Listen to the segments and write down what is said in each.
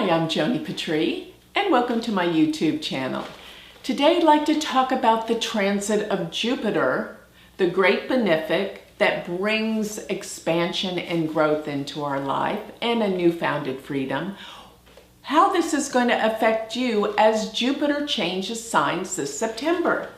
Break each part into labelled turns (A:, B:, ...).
A: Hi, I'm Joni Patrie, and welcome to my YouTube channel. Today I'd like to talk about the transit of Jupiter, the great benefic that brings expansion and growth into our life and a newfounded freedom. How this is going to affect you as Jupiter changes signs this September.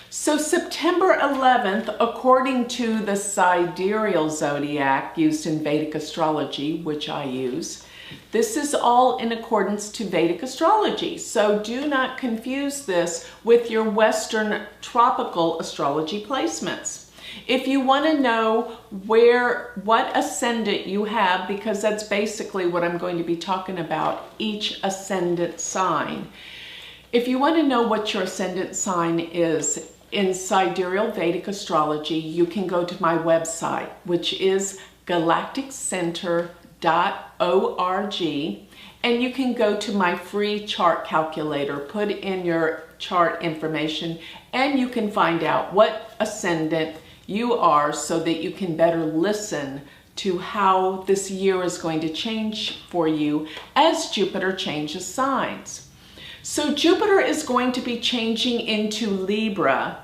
A: So September 11th, according to the sidereal zodiac used in Vedic astrology, which I use, this is all in accordance to Vedic astrology. So do not confuse this with your Western tropical astrology placements. If you want to know what ascendant you have, because that's basically what I'm going to be talking about, each ascendant sign. If you want to know what your ascendant sign is in sidereal Vedic astrology, you can go to my website, which is galacticcenter.org, and you can go to my free chart calculator, put in your chart information, and you can find out what ascendant you are so that you can better listen to how this year is going to change for you as Jupiter changes signs. So Jupiter is going to be changing into Libra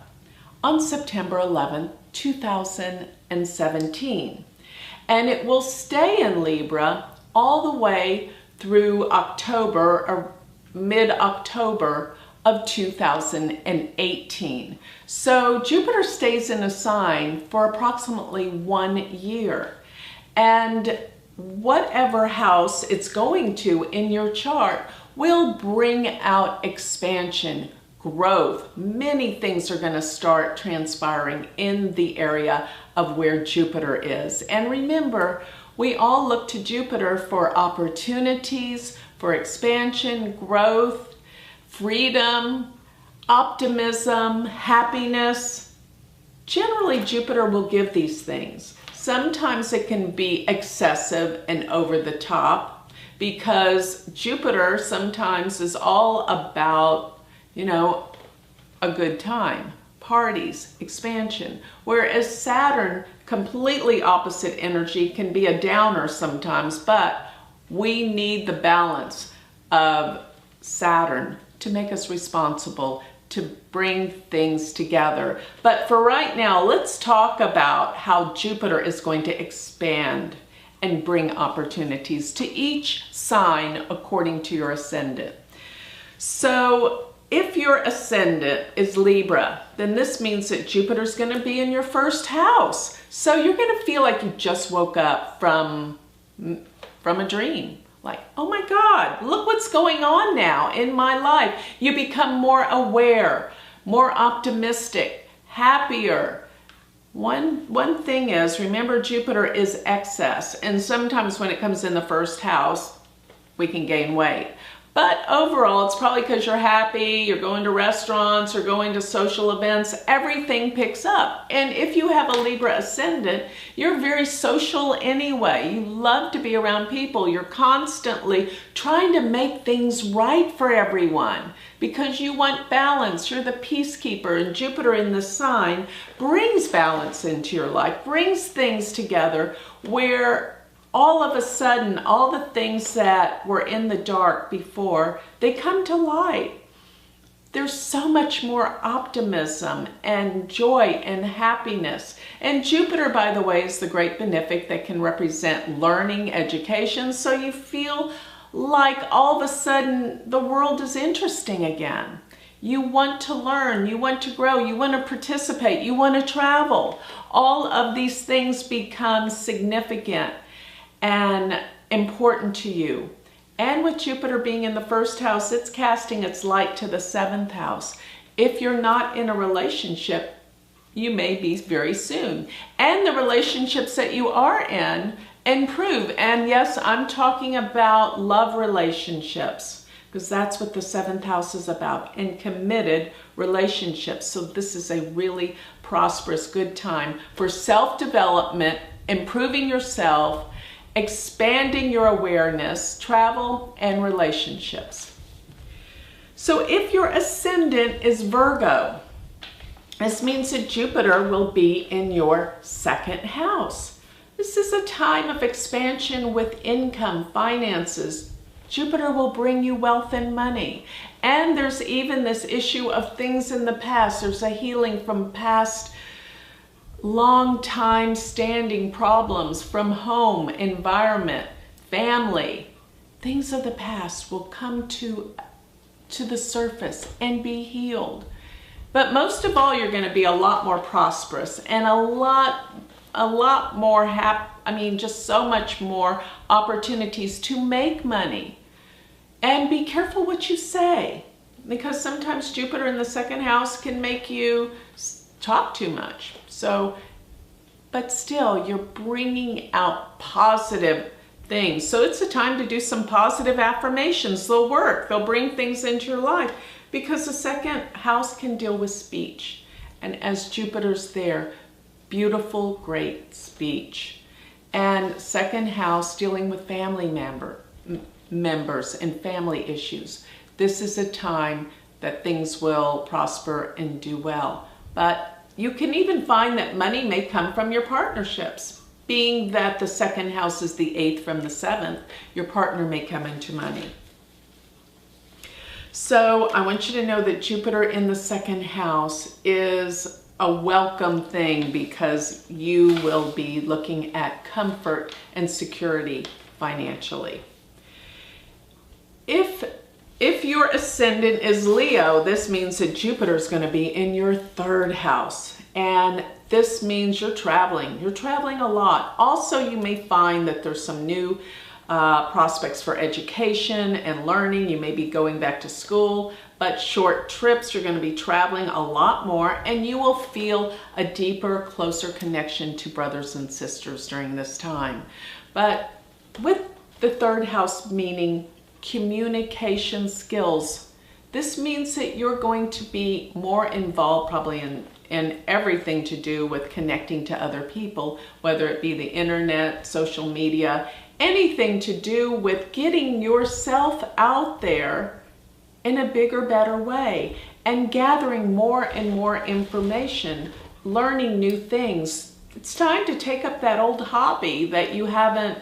A: on September 11th, 2017. And it will stay in Libra all the way through October or mid-October of 2018. So Jupiter stays in a sign for approximately 1 year. And whatever house it's going to in your chart will bring out expansion, growth. Many things are going to start transpiring in the area of where Jupiter is. And remember, we all look to Jupiter for opportunities, for expansion, growth, freedom, optimism, happiness. Generally, Jupiter will give these things. Sometimes it can be excessive and over the top, because Jupiter sometimes is all about, a good time, parties, expansion. Whereas Saturn, completely opposite energy, can be a downer sometimes, but we need the balance of Saturn to make us responsible, to bring things together. But for right now, let's talk about how Jupiter is going to expand and bring opportunities to each sign according to your ascendant. So if your ascendant is Libra, then this means that Jupiter's going to be in your first house. So you're going to feel like you just woke up from a dream. Like, oh my God, look what's going on now in my life. You become more aware, more optimistic, happier. One thing is, remember, Jupiter is excess. And sometimes when it comes in the first house, we can gain weight. But overall, it's probably because you're happy, you're going to restaurants or going to social events, everything picks up. And if you have a Libra ascendant, you're very social anyway. You love to be around people. You're constantly trying to make things right for everyone because you want balance. You're the peacekeeper, and Jupiter in the sign brings balance into your life, brings things together where all of a sudden, all the things that were in the dark before, they come to light. There's so much more optimism and joy and happiness. And Jupiter, by the way, is the great benefic that can represent learning, education. So you feel like all of a sudden the world is interesting again. You want to learn, you want to grow, you want to participate, you want to travel. All of these things become significant and important to you. And with Jupiter being in the first house, it's casting its light to the 7th house. If you're not in a relationship, you may be very soon. And the relationships that you are in improve. And yes, I'm talking about love relationships, because that's what the 7th house is about, and committed relationships. So this is a really prosperous, good time for self-development, improving yourself, expanding your awareness, travel, and relationships. So if your ascendant is Virgo, this means that Jupiter will be in your 2nd house. This is a time of expansion with income, finances, Jupiter will bring you wealth and money. And there's even this issue of things in the past. There's a healing from past long time standing problems from home, environment, family. Things of the past will come to the surface and be healed. But most of all, you're going to be a lot more prosperous and a lot more just so much more opportunities to make money. And be careful what you say, because sometimes Jupiter in the second house can make you talk too much. So, but still, you're bringing out positive things. So it's a time to do some positive affirmations. They'll work. They'll bring things into your life, because the second house can deal with speech. And as Jupiter's there, beautiful, great speech. And second house dealing with family members and family issues. This is a time that things will prosper and do well. But you can even find that money may come from your partnerships. Being that the second house is the 8th from the 7th, your partner may come into money. So I want you to know that Jupiter in the second house is a welcome thing, because you will be looking at comfort and security financially. If your ascendant is Leo, this means that Jupiter is going to be in your 3rd house. And this means you're traveling. You're traveling a lot. Also, you may find that there's some new prospects for education and learning. You may be going back to school, but short trips, you're going to be traveling a lot more, and you will feel a deeper, closer connection to brothers and sisters during this time. But with the 3rd house meaning communication skills, this means that you're going to be more involved probably in everything to do with connecting to other people, whether it be the internet, social media, anything to do with getting yourself out there in a bigger, better way, and gathering more and more information, learning new things. It's time to take up that old hobby that you haven't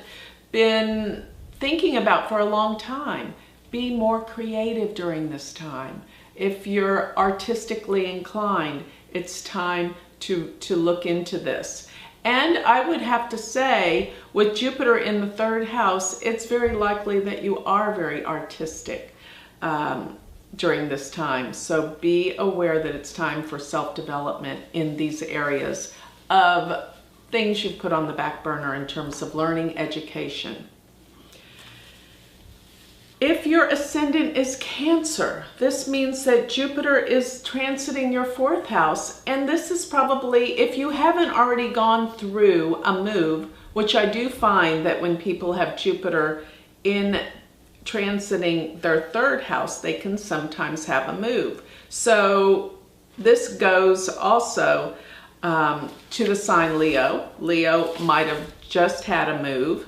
A: been thinking about for a long time. Be more creative during this time. If you're artistically inclined, it's time to look into this. And I would have to say, with Jupiter in the 3rd house, it's very likely that you are very artistic during this time. So be aware that it's time for self-development in these areas of things you've put on the back burner in terms of learning, education. If your ascendant is Cancer, this means that Jupiter is transiting your 4th house. And this is probably, if you haven't already gone through a move, which I do find that when people have Jupiter in transiting their 3rd house, they can sometimes have a move. So this goes also to the sign Leo. Leo might have just had a move.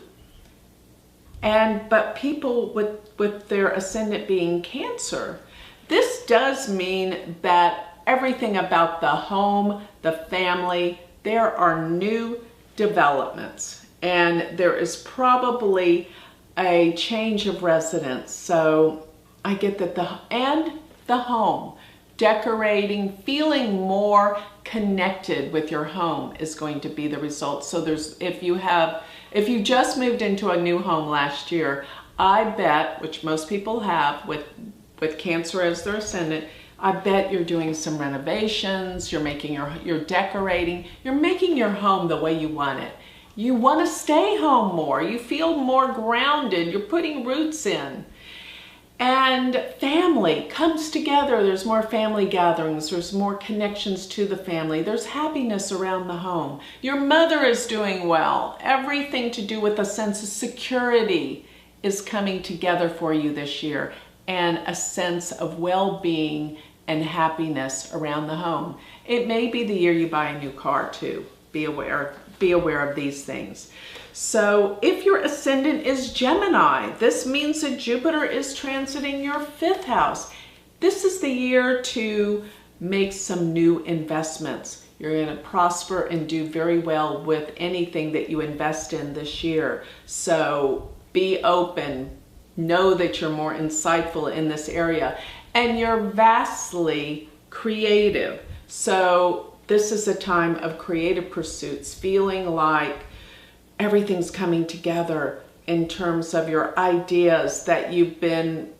A: But people with their ascendant being Cancer, this does mean that everything about the home, the family, there are new developments, and there is probably a change of residence. So I get that the home, decorating, feeling more connected with your home is going to be the result. So if you just moved into a new home last year, I bet, which most people have with Cancer as their ascendant, I bet you're doing some renovations, you're decorating, you're making your home the way you want it. You want to stay home more, you feel more grounded, you're putting roots in. And family comes together. There's more family gatherings. There's more connections to the family. There's happiness around the home. Your mother is doing well. Everything to do with a sense of security is coming together for you this year, and a sense of well-being and happiness around the home. It may be the year you buy a new car too. Be aware of these things. So if your ascendant is Gemini, this means that Jupiter is transiting your 5th house. This is the year to make some new investments. You're going to prosper and do very well with anything that you invest in this year. So be open, know that you're more insightful in this area, and you're vastly creative. So this is a time of creative pursuits, feeling like everything's coming together in terms of your ideas that you've been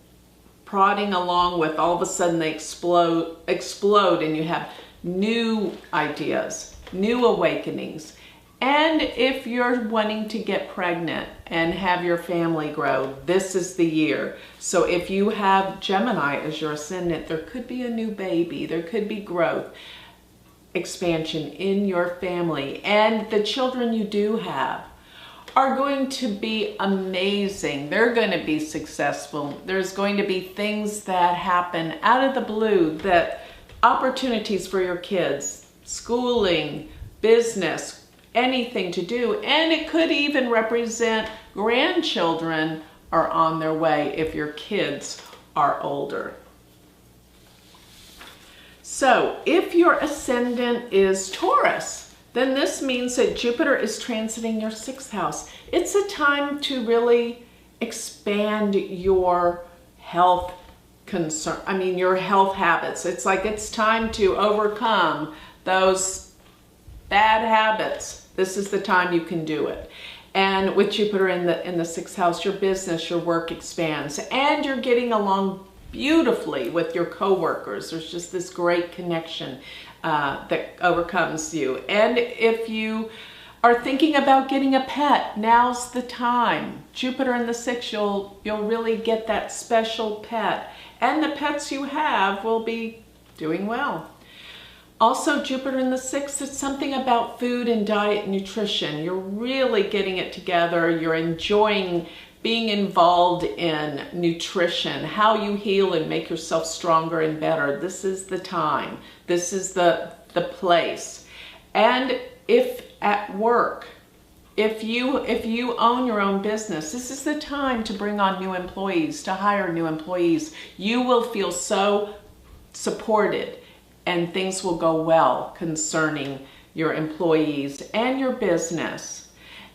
A: prodding along with. All of a sudden they explode and you have new ideas, new awakenings. And if you're wanting to get pregnant and have your family grow, this is the year. So if you have Gemini as your ascendant, there could be a new baby, there could be growth, expansion in your family. And the children you do have are going to be amazing. They're going to be successful. There's going to be things that happen out of the blue, that opportunities for your kids, schooling, business, anything to do. And it could even represent grandchildren are on their way if your kids are older. So if your ascendant is Taurus, then this means that Jupiter is transiting your 6th house. It's a time to really expand your health your health habits. It's like it's time to overcome those bad habits. This is the time you can do it. And with Jupiter in the 6th house, your business, your work expands, and you're getting along beautifully with your coworkers. There's just this great connection that overcomes you. And if you are thinking about getting a pet, now's the time. Jupiter in the 6th, you'll really get that special pet. And the pets you have will be doing well. Also, Jupiter in the 6th, it's something about food and diet and nutrition. You're really getting it together. You're enjoying being involved in nutrition, how you heal and make yourself stronger and better. This is the time. This is the place. And if at work, if you own your own business, this is the time to bring on new employees, to hire new employees. You will feel so supported and things will go well concerning your employees and your business.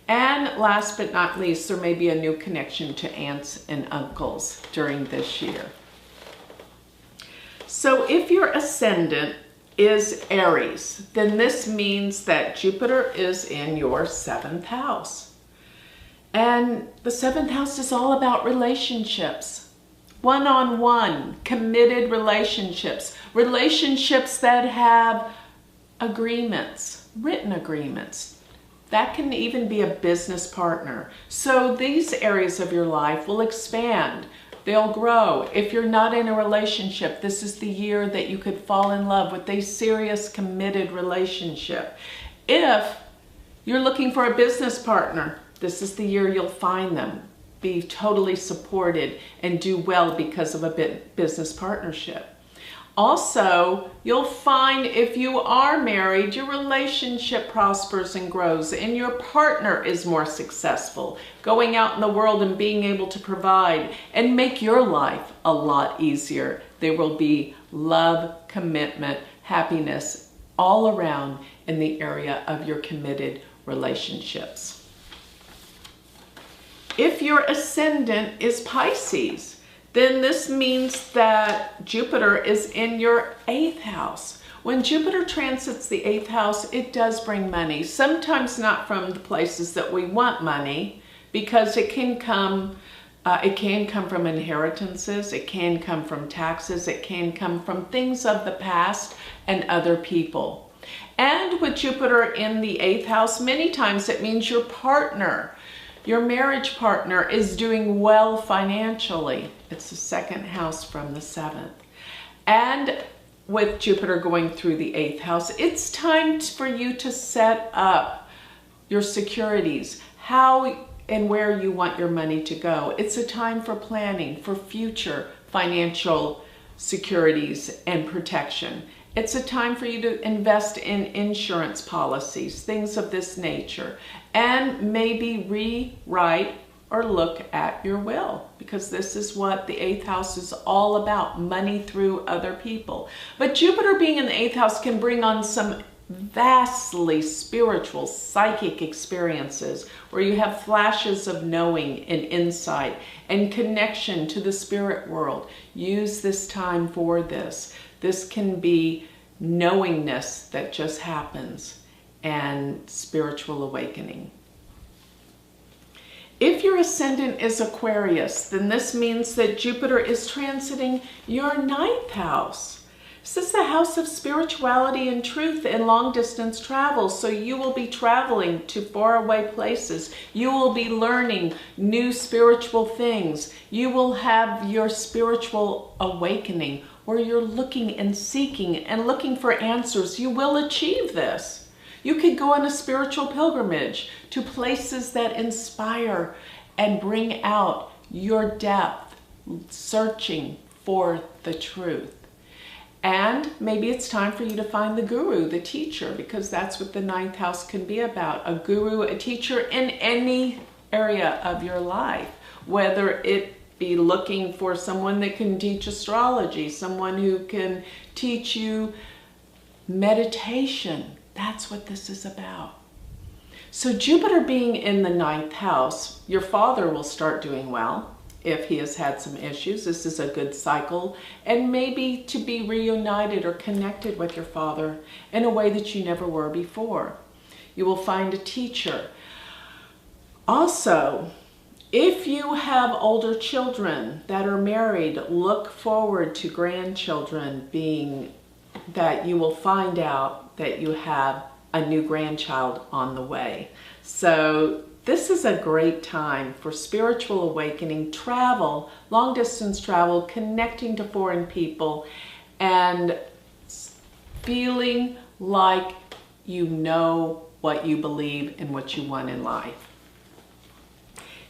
A: And last but not least, there may be a new connection to aunts and uncles during this year. So if your ascendant is Aries, then this means that Jupiter is in your 7th house. And the 7th house is all about relationships. One-on-one, committed relationships. Relationships that have agreements, written agreements. That can even be a business partner. So these areas of your life will expand. They'll grow. If you're not in a relationship, this is the year that you could fall in love with a serious, committed relationship. If you're looking for a business partner, this is the year you'll find them. Be totally supported and do well because of a business partnership. Also, you'll find if you are married, your relationship prospers and grows and your partner is more successful, going out in the world and being able to provide and make your life a lot easier. There will be love, commitment, happiness all around in the area of your committed relationships. If your ascendant is Pisces, then this means that Jupiter is in your 8th house. When Jupiter transits the 8th house, it does bring money. Sometimes not from the places that we want money, because it can come from inheritances, it can come from taxes, it can come from things of the past and other people. And with Jupiter in the 8th house, many times it means your partner, your marriage partner is doing well financially. It's the 2nd house from the 7th. And with Jupiter going through the 8th house, it's time for you to set up your securities, how and where you want your money to go. It's a time for planning for future financial securities and protection. It's a time for you to invest in insurance policies, things of this nature, and maybe rewrite or look at your will, because this is what the 8th house is all about, money through other people. But Jupiter being in the 8th house can bring on some vastly spiritual, psychic experiences where you have flashes of knowing and insight and connection to the spirit world. Use this time for this. This can be knowingness that just happens and spiritual awakening. If your ascendant is Aquarius, then this means that Jupiter is transiting your 9th house. This is the house of spirituality and truth and long distance travel. So you will be traveling to faraway places. You will be learning new spiritual things. You will have your spiritual awakening where you're looking and seeking and looking for answers. You will achieve this. You could go on a spiritual pilgrimage to places that inspire and bring out your depth, searching for the truth. And maybe it's time for you to find the guru, the teacher, because that's what the 9th house can be about. A guru, a teacher in any area of your life, whether it be looking for someone that can teach astrology, someone who can teach you meditation. That's what this is about. So Jupiter being in the 9th house, your father will start doing well. If he has had some issues, this is a good cycle, and maybe to be reunited or connected with your father in a way that you never were before. You will find a teacher. Also, if you have older children that are married, look forward to grandchildren, being that you will find out that you have a new grandchild on the way. So this is a great time for spiritual awakening, travel, long distance travel, connecting to foreign people, and feeling like you know what you believe and what you want in life.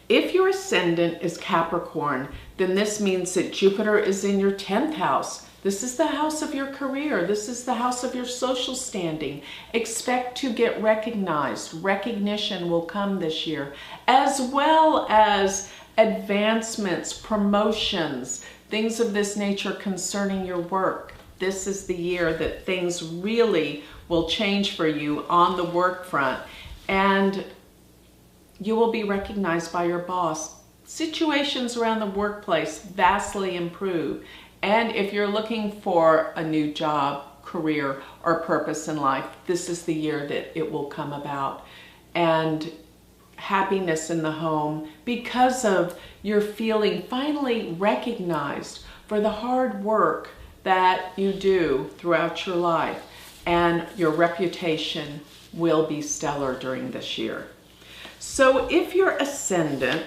A: If your ascendant is Capricorn, then this means that Jupiter is in your 10th house. This is the house of your career. This is the house of your social standing. Expect to get recognized. Recognition will come this year, as well as advancements, promotions, things of this nature concerning your work. This is the year that things really will change for you on the work front, and you will be recognized by your boss. Situations around the workplace vastly improve. And if you're looking for a new job, career, or purpose in life, this is the year that it will come about. And happiness in the home because of your feeling finally recognized for the hard work that you do throughout your life. And your reputation will be stellar during this year. So if your ascendant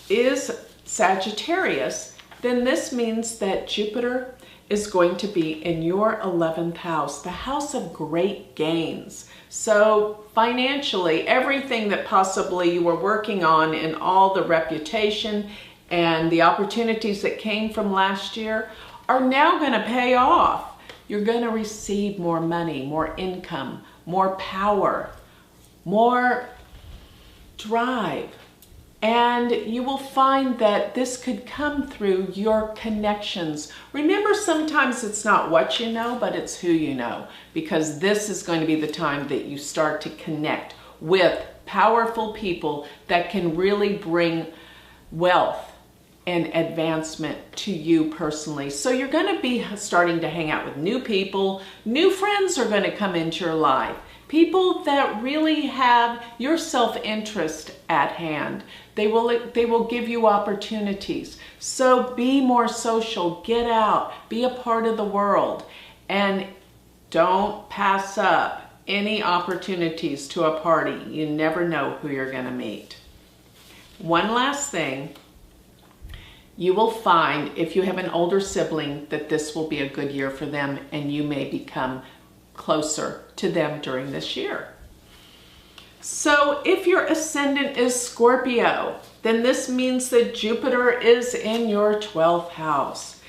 A: is Sagittarius, then this means that Jupiter is going to be in your 11th house, the house of great gains. So financially, everything that possibly you were working on and all the reputation and the opportunities that came from last year are now going to pay off. You're going to receive more money, more income, more power, more drive. And you will find that this could come through your connections. Remember, sometimes it's not what you know, but it's who you know, because this is going to be the time that you start to connect with powerful people that can really bring wealth and advancement to you personally. So you're going to be starting to hang out with new people. New friends are going to come into your life. People that really have your self-interest at hand. They will give you opportunities. So be more social, get out, be a part of the world, and don't pass up any opportunities to a party. You never know who you're going to meet. One last thing, you will find if you have an older sibling that this will be a good year for them, and you may become closer to them during this year. So if your ascendant is Scorpio, then this means that Jupiter is in your 12th house.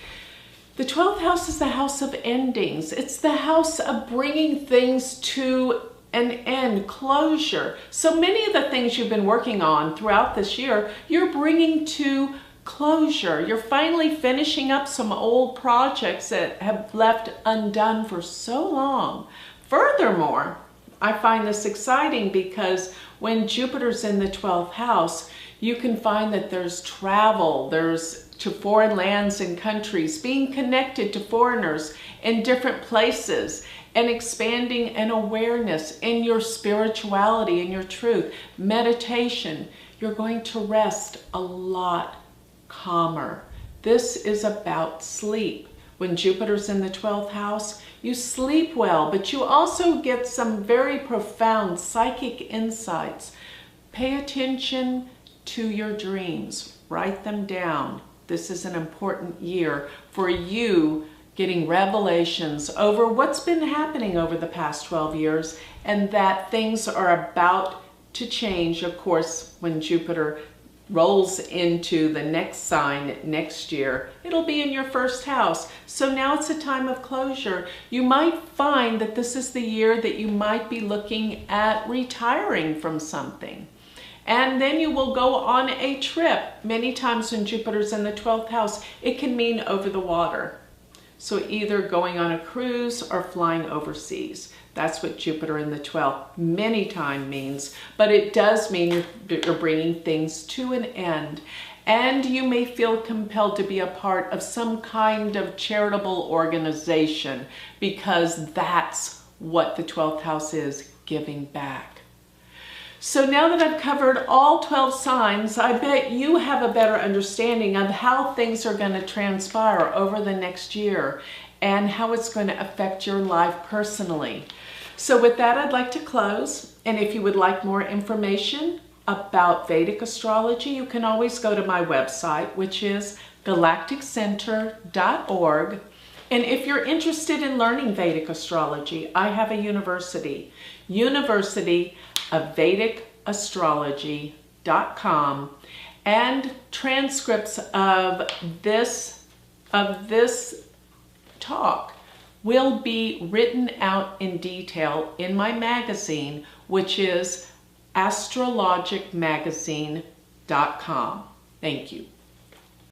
A: The 12th house is the house of endings. It's the house of bringing things to an end, closure. So many of the things you've been working on throughout this year, you're bringing to closure. You're finally finishing up some old projects that have left undone for so long. Furthermore, I find this exciting because when Jupiter's in the 12th house, you can find that there's travel, there's to foreign lands and countries, being connected to foreigners in different places, and expanding an awareness in your spirituality and your truth. Meditation, you're going to rest a lot calmer. This is about sleep. When Jupiter's in the 12th house, you sleep well, but you also get some very profound psychic insights. Pay attention to your dreams. Write them down. This is an important year for you getting revelations over what's been happening over the past 12 years and that things are about to change, of course, when Jupiter rolls into the next sign next year. It'll be in your first house. So now it's a time of closure. You might find that this is the year that you might be looking at retiring from something. And then you will go on a trip. Many times when Jupiter's in the 12th house, it can mean over the water. So either going on a cruise or flying overseas. That's what Jupiter in the 12th many times means, but it does mean you're bringing things to an end. And you may feel compelled to be a part of some kind of charitable organization because that's what the 12th house is, giving back. So now that I've covered all 12 signs, I bet you have a better understanding of how things are going to transpire over the next year and how it's going to affect your life personally. So with that, I'd like to close. And if you would like more information about Vedic astrology, you can always go to my website, which is galacticcenter.org. And if you're interested in learning Vedic astrology, I have a university of VedicAstrology.com, and transcripts of this talk will be written out in detail in my magazine, which is astrologicmagazine.com. Thank you.